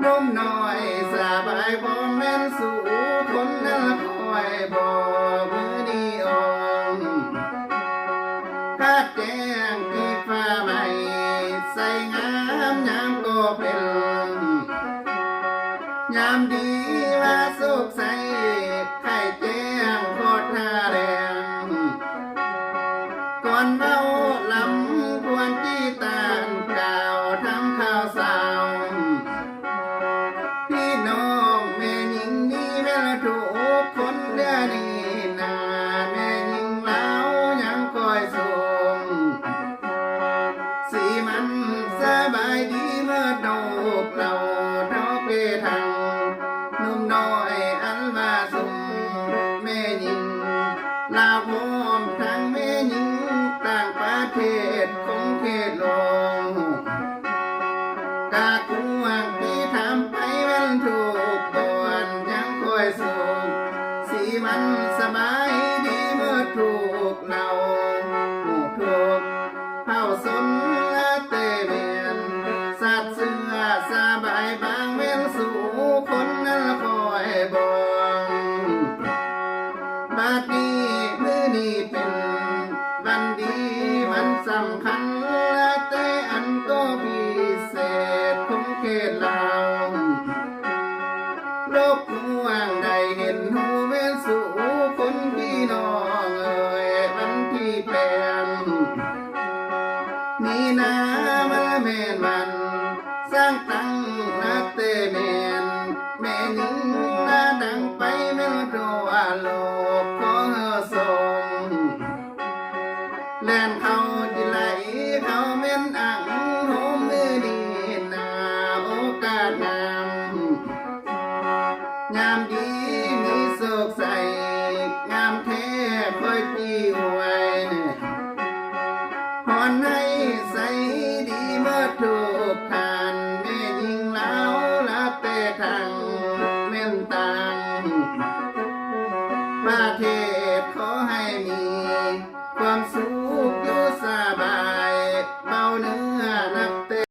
นุ่มน้อยสบายบ่แม่นสู่คนนั้นคอยบอกมือดีอองคาดแจ้งที่ฟ้าใหม่ใส่งามยามก็เป็นยามดีว่าสุขใสไข่แจ้งโคตรหน้าแรงก่อนเมาลำควรที่ตานกล่าวทำข่าวสาวพี่น้องแม่หญิงนี้แม่ละทุกคนเดือนี้นาแม่หญิงเล่ายังคอยส่งสีมันสบายดีเมื่อดอกเราเท่าเพทังนุ่มน้อยอันมาสุ่มแม่หญิงลาวพร้อมทั้งแม่หญิงต่างประเทศคงเขตลงกาควงที่ทำไปมันถูกก่อนยังคอยสุขสีมันสบายดีเมื่อถูกเราถูกเผาสนและเตเมียนสัตว์เสือสบายบางเว้นสู่คนนั้นคอยบอกบัดนี้มือนี้เป็นวันดีวันสำคัญและแต่อันก็พิเศษคงเขตลาวโลกกว้างได้เห็นหูแม่นสู่คนพี่น้องเอ่ยวันที่แปดนี่นามันแม่นวันสร้างตั้งนาเตแม่นแม่หญิงนาดังไปแม่นตัวโลกขอส่งแล่นเขาจิไหลเขาแม่นอังโหมมือดีนาโอกาสงามงามดีมีโศกใสงามแท้คอยจีไว้พรให้ใสดีเมื่อถูกทา